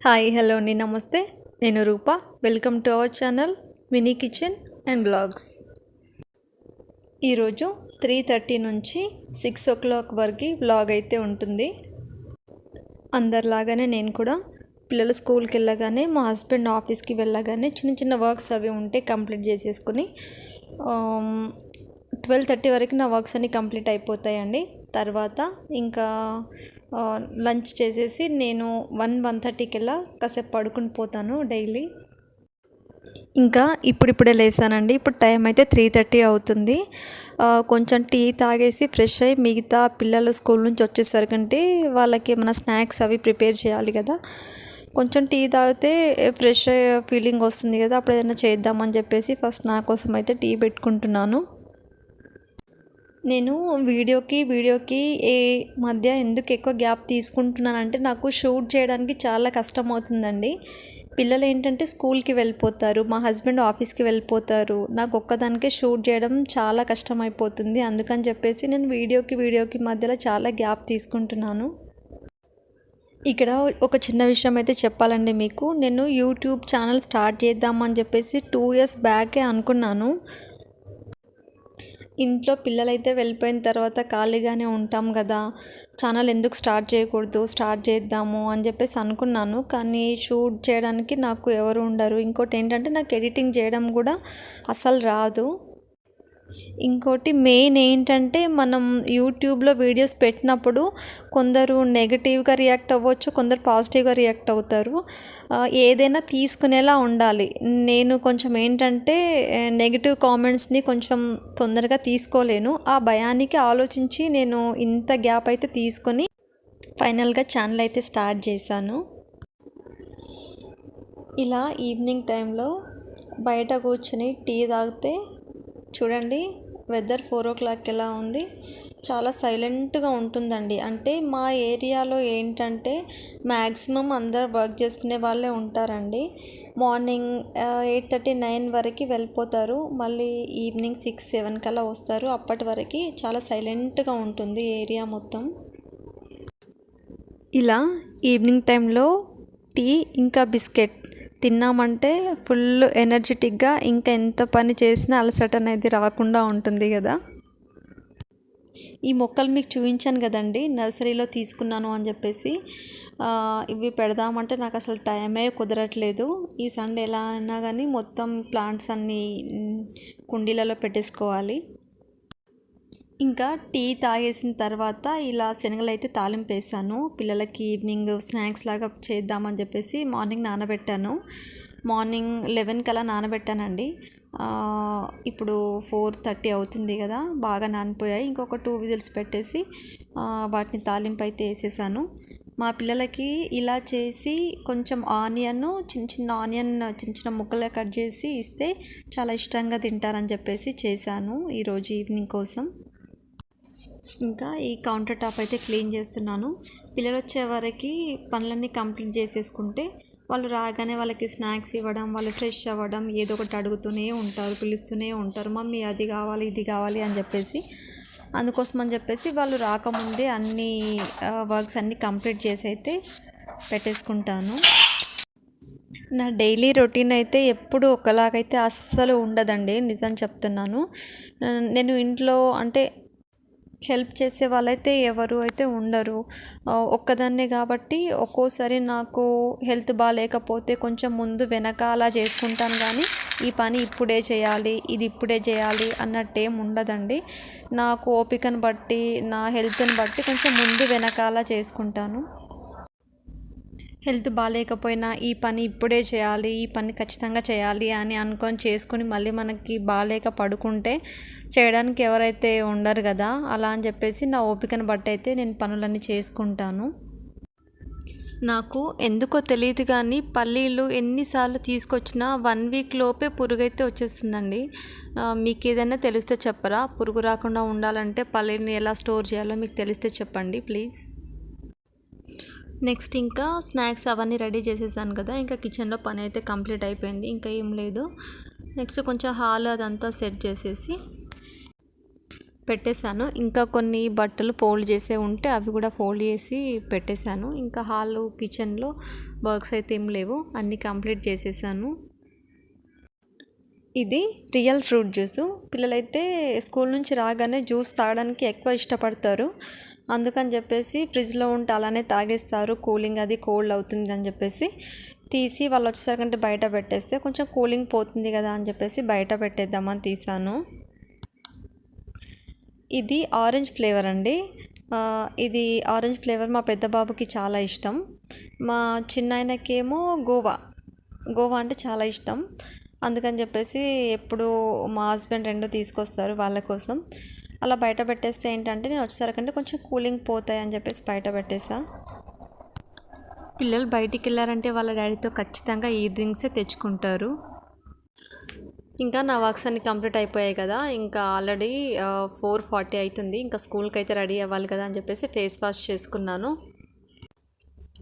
Hi hello అండి నమస్తే. నేను Rupa. Welcome to our channel mini kitchen and blogs. ఈరోజు 3:30 నుంచి 6 o'clock వరకు బ్లాగ్ అయితే ఉంటుంది. అందరిలాగానే నేను కూడా పిల్లలు స్కూల్కి వెళ్ళగానే, మా హస్బెండ్ ఆఫీస్కి వెళ్ళగానే చిన్న చిన్న వర్క్స్ అవి ఉంటే కంప్లీట్ చేసేసుకుని 12:30 వరకు నా వర్క్స్ అన్నీ కంప్లీట్ అయిపోతాయండి. తర్వాత ఇంకా లంచ్ చేసేసి నేను 1:30కల్లా కాసేపు పడుకుని పోతాను డైలీ. ఇంకా ఇప్పుడిప్పుడే లేసానండి. ఇప్పుడు టైం అయితే 3:30 అవుతుంది. కొంచెం టీ తాగేసి ఫ్రెష్ అయ్యి మిగతా పిల్లలు స్కూల్ నుంచి వచ్చేసరికంటే వాళ్ళకి ఏమైనా స్నాక్స్ అవి ప్రిపేర్ చేయాలి కదా. కొంచెం టీ తాగితే ఫ్రెష్ ఫీలింగ్ వస్తుంది కదా, అప్పుడు ఏదైనా చేద్దామని చెప్పేసి ఫస్ట్ నా కోసం అయితే టీ పెట్టుకుంటున్నాను. నేను వీడియోకి ఏ మధ్య ఎందుకు ఎక్కువ గ్యాప్ తీసుకుంటున్నానంటే, నాకు షూట్ చేయడానికి చాలా కష్టం అవుతుందండి. పిల్లలు ఏంటంటే స్కూల్కి వెళ్ళిపోతారు, మా హస్బెండ్ ఆఫీస్కి వెళ్ళిపోతారు. నాకు ఒక్కదానికే షూట్ చేయడం చాలా కష్టం అయిపోతుంది. అందుకని చెప్పేసి నేను వీడియోకి మధ్యలో చాలా గ్యాప్ తీసుకుంటున్నాను. ఇక్కడ ఒక చిన్న విషయం అయితే చెప్పాలండి మీకు. నేను యూట్యూబ్ ఛానల్ స్టార్ట్ చేద్దామని చెప్పేసి 2 years బ్యాకే అనుకున్నాను. ఇంట్లో పిల్లలైతే వెళ్ళిపోయిన తర్వాత ఖాళీగానే ఉంటాం కదా, ఛానల్ ఎందుకు స్టార్ట్ చేయకూడదు, స్టార్ట్ చేద్దాము అని చెప్పేసి అనుకున్నాను. కానీ షూట్ చేయడానికి నాకు ఎవరు ఉండరు. ఇంకోటి ఏంటంటే నాకు ఎడిటింగ్ చేయడం కూడా అసలు రాదు. ఇంకోటి మెయిన్ ఏంటంటే, మనం యూట్యూబ్లో వీడియోస్ పెట్టినప్పుడు కొందరు నెగిటివ్గా రియాక్ట్ అవ్వచ్చు, కొందరు పాజిటివ్గా రియాక్ట్ అవుతారు. ఏదైనా తీసుకునేలా ఉండాలి. నేను కొంచెం ఏంటంటే నెగిటివ్ కామెంట్స్ని కొంచెం తొందరగా తీసుకోలేను. ఆ భయానికి ఆలోచించి నేను ఇంత గ్యాప్ అయితే తీసుకొని ఫైనల్గా ఛానల్ అయితే స్టార్ట్ చేశాను. ఇలా ఈవినింగ్ టైంలో బయట కూర్చొని టీ తాగితే చూడండి, వెదర్ 4 o'clock ఎలా ఉంది. చాలా సైలెంట్గా ఉంటుందండి. అంటే మా ఏరియాలో ఏంటంటే మ్యాక్సిమం అందరు వర్క్ చేసుకునే వాళ్ళే ఉంటారండి. మార్నింగ్ 8:30, 9 వరకు వెళ్ళిపోతారు. మళ్ళీ ఈవినింగ్ 6, 7 కల్లా వస్తారు. అప్పటి వరకు చాలా సైలెంట్గా ఉంటుంది ఏరియా మొత్తం. ఇలా ఈవినింగ్ టైంలో టీ ఇంకా బిస్కెట్ తిన్నామంటే ఫుల్ ఎనర్జెటిక్గా ఇంకా ఎంత పని చేసినా అలసట అనేది రాకుండా ఉంటుంది కదా. ఈ మొక్కలు మీకు చూపించాను కదండి, నర్సరీలో తీసుకున్నాను అని చెప్పేసి. ఇవి పెడదామంటే నాకు అసలు టైమే కుదరట్లేదు. ఈ సండే ఎలా అయినా కానీ మొత్తం ప్లాంట్స్ అన్నీ కుండీలలో పెట్టేసుకోవాలి. ఇంకా టీ తాగేసిన తర్వాత ఇలా శనగలు అయితే తాలింపు వేసాను. పిల్లలకి ఈవినింగ్ స్నాక్స్ లాగా చేద్దామని చెప్పేసి మార్నింగ్ నానబెట్టాను. మార్నింగ్ 11 కల్లా నానబెట్టానండి. ఇప్పుడు 4:30 అవుతుంది కదా, బాగా నానిపోయాయి. ఇంకొక 2 విజిల్స్ పెట్టేసి వాటిని తాలింపు అయితే వేసేసాను. మా పిల్లలకి ఇలా చేసి కొంచెం చిన్న చిన్న ముక్కలుగా కట్ చేసి ఇస్తే చాలా ఇష్టంగా తింటారని చెప్పేసి చేశాను ఈరోజు ఈవినింగ్ కోసం. ఇంకా ఈ కౌంటర్ టాప్ అయితే క్లీన్ చేస్తున్నాను. పిల్లలు వచ్చే వరకు పనులన్నీ కంప్లీట్ చేసేసుకుంటే వాళ్ళు రాగానే వాళ్ళకి స్నాక్స్ ఇవ్వడం, వాళ్ళు ఫ్రెష్ అవ్వడం, ఏదో ఒకటి అడుగుతూనే ఉంటారు, పిలుస్తూనే ఉంటారు, మమ్మీ అది కావాలి ఇది కావాలి అని చెప్పేసి. అందుకోసం అని చెప్పేసి వాళ్ళు రాకముందే అన్ని వర్క్స్ అన్నీ కంప్లీట్ చేసి అయితే పెట్టేసుకుంటాను. నా డైలీ రొటీన్ అయితే ఎప్పుడు ఒకలాగైతే అస్సలు ఉండదండి, నిజం చెప్తున్నాను. నేను ఇంట్లో అంటే హెల్ప్ చేసే వాళ్ళైతే ఎవరు అయితే ఉండరు. ఒక్కదాన్నే కాబట్టి ఒక్కోసారి నాకు హెల్త్ బాగాలేకపోతే కొంచెం ముందు వెనక అలా చేసుకుంటాను. కానీ ఈ పని ఇప్పుడే చేయాలి, ఇది ఇప్పుడే చేయాలి అన్నట్టేం ఉండదండి. నాకు ఓపికను బట్టి, నా హెల్త్ని బట్టి కొంచెం ముందు వెనకాల చేసుకుంటాను. హెల్త్ బాగాలేకపోయినా ఈ పని ఇప్పుడే చేయాలి, ఈ పని ఖచ్చితంగా చేయాలి అని అనుకొని చేసుకొని మళ్ళీ మనకి బాగాలేక పడుకుంటే చేయడానికి ఎవరైతే ఉండరు కదా. అలా అని చెప్పేసి నా ఓపికను బట్టి అయితే నేను పనులన్నీ చేసుకుంటాను. నాకు ఎందుకో తెలియదు కానీ పల్లీలు ఎన్నిసార్లు తీసుకొచ్చినా 1 week లోపే పురుగైతే వచ్చేస్తుందండి. మీకు ఏదైనా తెలిస్తే చెప్పరా? పురుగు రాకుండా ఉండాలంటే పల్లీని ఎలా స్టోర్ చేయాలో మీకు తెలిస్తే చెప్పండి ప్లీజ్. నెక్స్ట్ ఇంకా స్నాక్స్ అవన్నీ రెడీ చేసేసాను కదా. ఇంకా కిచెన్లో పని అయితే కంప్లీట్ అయిపోయింది, ఇంకా ఏం లేదు. నెక్స్ట్ కొంచెం హాల్ అదంతా సెట్ చేసేసి పెట్టేశాను. ఇంకా కొన్ని బట్టలు ఫోల్డ్ చేసే ఉంటే అవి కూడా ఫోల్డ్ చేసి పెట్టేశాను. ఇంకా హాల్ కిచెన్లో వర్క్స్ అయితే ఏం లేవు, అన్నీ కంప్లీట్ చేసేసాను. ఇది రియల్ ఫ్రూట్ జ్యూసు. పిల్లలైతే స్కూల్ నుంచి రాగానే జ్యూస్ తాగడానికి ఎక్కువ ఇష్టపడతారు. అందుకని చెప్పేసి ఫ్రిడ్జ్లో ఉంటే అలానే తాగేస్తారు, కూలింగ్ అది కోల్డ్ అవుతుంది అని చెప్పేసి తీసి వాళ్ళు వచ్చేసరికంటే బయట పెట్టేస్తే కొంచెం కూలింగ్ పోతుంది కదా అని చెప్పేసి బయట పెట్టేద్దామని తీసాను. ఇది ఆరెంజ్ ఫ్లేవర్ అండి. ఇది ఆరెంజ్ ఫ్లేవర్ మా పెద్ద బాబుకి చాలా ఇష్టం. మా చిన్నాయనకేమో గోవా అంటే చాలా ఇష్టం. అందుకని చెప్పేసి ఎప్పుడు మా హస్బెండ్ రెండు తీసుకొస్తారు వాళ్ళ కోసం. అలా బయట పెట్టేస్తే ఏంటంటే నేను వచ్చేసరికంటే కొంచెం కూలింగ్ పోతాయి అని చెప్పేసి బయట పెట్టేసా. పిల్లలు బయటికి వెళ్ళారంటే వాళ్ళ డాడీతో ఖచ్చితంగా ఈ డ్రింక్సే తెచ్చుకుంటారు. ఇంకా నా వర్క్స్ అన్ని కంప్లీట్ అయిపోయాయి కదా, ఇంకా ఆల్రెడీ 4:40 అవుతుంది. ఇంకా స్కూల్కి అయితే రెడీ అవ్వాలి కదా అని చెప్పేసి ఫేస్ వాష్ చేసుకున్నాను.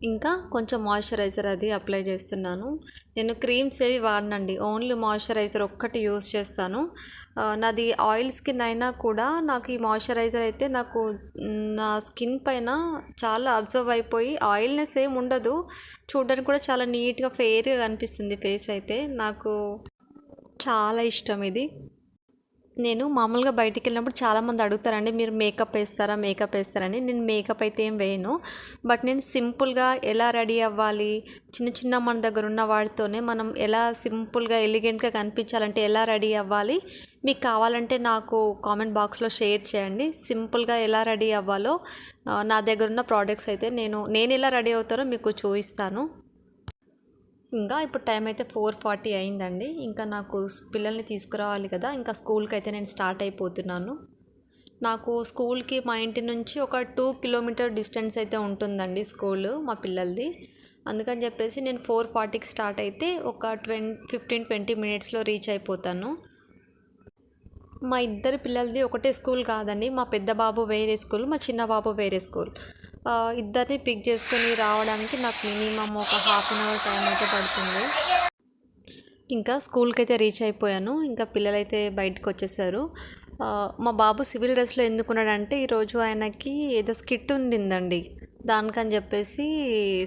ఇంకా కొంచెం మాయిశ్చరైజర్ అది అప్లై చేస్తున్నాను. నేను క్రీమ్స్ ఏవి వాడనండి, ఓన్లీ మాయిశ్చరైజర్ ఒక్కటి యూస్ చేస్తాను. నాది ఆయిల్ స్కిన్ అయినా కూడా నాకు ఈ మాయిశ్చరైజర్ అయితే నాకు నా స్కిన్ పైన చాలా అబ్జర్వ్ అయిపోయి ఆయిల్నెస్ ఏమి ఉండదు, చూడడానికి కూడా చాలా నీట్గా ఫెయిర్గా కనిపిస్తుంది ఫేస్ అయితే. నాకు చాలా ఇష్టం ఇది. నేను మామూలుగా బయటికి వెళ్ళినప్పుడు చాలామంది అడుగుతారండి, మీరు మేకప్ వేస్తారని. నేను మేకప్ అయితే ఏం వేయను, బట్ నేను సింపుల్గా ఎలా రెడీ అవ్వాలి, చిన్న మన దగ్గర ఉన్న వాటితోనే మనం ఎలా సింపుల్గా ఎలిగెంట్గా కనిపించాలంటే ఎలా రెడీ అవ్వాలి, మీకు కావాలంటే నాకు కామెంట్ బాక్స్లో షేర్ చేయండి. సింపుల్గా ఎలా రెడీ అవ్వాలో నా దగ్గర ఉన్న ప్రోడక్ట్స్ అయితే నేను ఎలా రెడీ అవుతానో మీకు చూపిస్తాను. ఇంకా ఇప్పుడు టైం అయితే 4:40 అయిందండి. ఇంకా నాకు పిల్లల్ని తీసుకురావాలి కదా, ఇంకా స్కూల్కి అయితే నేను స్టార్ట్ అయిపోతున్నాను. నాకు స్కూల్కి మా ఇంటి నుంచి ఒక 2 కిలోమీటర్ డిస్టెన్స్ అయితే ఉంటుందండి స్కూల్ మా పిల్లలది. అందుకని చెప్పేసి నేను 4:40కి స్టార్ట్ అయితే ఒక 15-20 మినిట్స్లో రీచ్ అయిపోతాను. మా ఇద్దరు పిల్లలది ఒకటే స్కూల్ కాదండి, మా పెద్ద బాబు వేరే స్కూల్, మా చిన్న బాబు వేరే స్కూల్. ఇద్దరిని పిక్ చేసుకొని రావడానికి నాకు మినిమం ఒక 1/2 అవర్ టైం అయితే పడుతుంది. ఇంకా స్కూల్కి అయితే రీచ్ అయిపోయాను. ఇంకా పిల్లలైతే బయటకు వచ్చేసారు. మా బాబు సివిల్ డ్రెస్లో ఎందుకున్నాడంటే ఈరోజు ఆయనకి ఏదో స్కిట్ ఉండిందండి, దానికని చెప్పేసి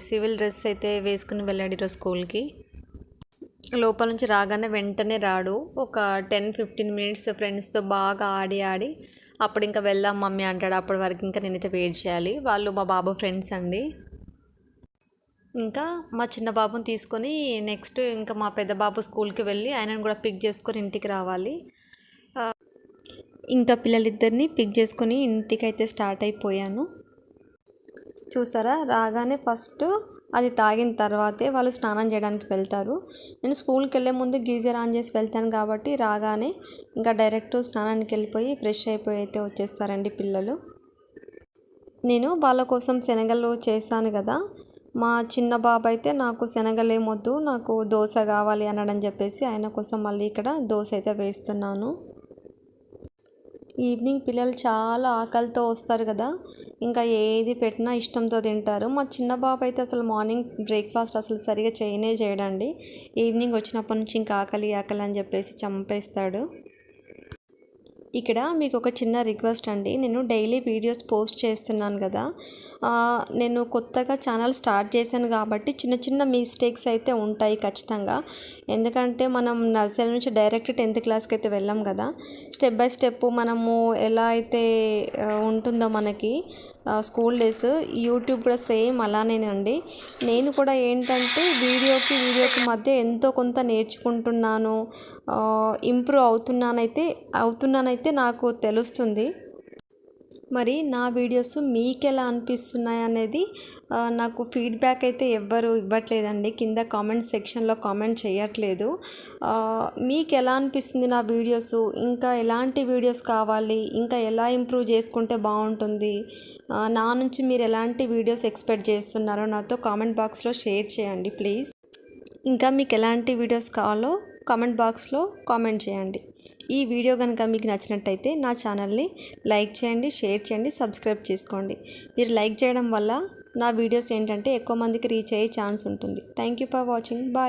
సివిల్ డ్రెస్ అయితే వేసుకుని వెళ్ళాడు ఈరోజు స్కూల్కి. లోపల నుంచి రాగానే వెంటనే రాడు, ఒక 10-15 మినిట్స్ ఫ్రెండ్స్తో బాగా ఆడి అప్పుడు ఇంకా వెళ్దాం మమ్మీ అంటాడు. అప్పటి వరకు ఇంకా నేనైతే వెయిట్ చేయాలి. వాళ్ళు మా బాబు ఫ్రెండ్స్ అండి. ఇంకా మా చిన్న బాబుని తీసుకొని నెక్స్ట్ ఇంకా మా పెద్ద బాబు స్కూల్కి వెళ్ళి ఆయనను కూడా పిక్ చేసుకొని ఇంటికి రావాలి. ఇంకా పిల్లలిద్దరిని పిక్ చేసుకొని ఇంటికి అయితే స్టార్ట్ అయిపోయాను. చూసారా, రాగానే ఫస్ట్ అది తాగిన తర్వాతే వాళ్ళు స్నానం చేయడానికి వెళ్తారు. నేను స్కూల్కి వెళ్ళే ముందు గీజర్ ఆన్ చేసి వెళ్తాను కాబట్టి రాగానే ఇంకా డైరెక్ట్ స్నానానికి వెళ్ళిపోయి ఫ్రెష్ అయిపోయి అయితే వచ్చేస్తారండి పిల్లలు. నేను వాళ్ళ కోసం శనగలు చేశాను కదా, మా చిన్న బాబు అయితే నాకు శనగలు ఏమొద్దు, నాకు దోశ కావాలి అన్నాడని చెప్పేసి ఆయన కోసం మళ్ళీ ఇక్కడ దోశ అయితే వేస్తున్నాను. ఈవినింగ్ పిల్లలు చాలా ఆకలితో వస్తారు కదా, ఇంకా ఏది పెట్టినా ఇష్టంతో తింటారు. మా చిన్న బాబు అయితే అసలు మార్నింగ్ బ్రేక్ఫాస్ట్ అసలు సరిగా చేయడండి. ఈవినింగ్ వచ్చినప్పటి నుంచి ఇంకా ఆకలి అని చెప్పేసి చంపేస్తాడు. ఇక్కడ మీకు ఒక చిన్న రిక్వెస్ట్ అండి, నేను డైలీ వీడియోస్ పోస్ట్ చేస్తున్నాను కదా, నేను కొత్తగా ఛానల్ స్టార్ట్ చేశాను కాబట్టి చిన్న మిస్టేక్స్ అయితే ఉంటాయి ఖచ్చితంగా. ఎందుకంటే మనం నర్సరీ నుంచి డైరెక్ట్ 10th క్లాస్కి అయితే వెళ్ళాం కదా, స్టెప్ బై స్టెప్ మనము ఎలా అయితే ఉంటుందో మనకి స్కూల్ డేస్, యూట్యూబ్ కూడా సేమ్ అలానేనండి. నేను కూడా ఏంటంటే వీడియోకి మధ్య ఎంతో కొంత నేర్చుకుంటున్నాను, ఇంప్రూవ్ అవుతున్నానైతే నాకు తెలుస్తుంది. మరి నా వీడియోస్ మీకు ఎలా అనిపిస్తున్నాయి అనేది నాకు ఫీడ్బ్యాక్ అయితే ఎవ్వరు ఇవ్వట్లేదండి, కింద కామెంట్ సెక్షన్లో కామెంట్ చేయట్లేదు. మీకు ఎలా అనిపిస్తుంది నా వీడియోస్, ఇంకా ఎలాంటి వీడియోస్ కావాలి, ఇంకా ఎలా ఇంప్రూవ్ చేసుకుంటే బాగుంటుంది, నా నుంచి మీరు ఎలాంటి వీడియోస్ ఎక్స్పెక్ట్ చేస్తున్నారో నాతో కామెంట్ బాక్స్లో షేర్ చేయండి ప్లీజ్. ఇంకా మీకు ఎలాంటి వీడియోస్ కావాలో కామెంట్ బాక్స్లో కామెంట్ చేయండి. ఈ వీడియో కనుక మీకు నచ్చినట్టయితే నా ఛానల్ని లైక్ చేయండి, షేర్ చేయండి, సబ్స్క్రైబ్ చేసుకోండి. మీరు లైక్ చేయడం వల్ల నా వీడియోస్ ఏంటంటే ఎక్కువ మందికి రీచ్ అయ్యే ఛాన్స్ ఉంటుంది. Thank you for watching. Bye.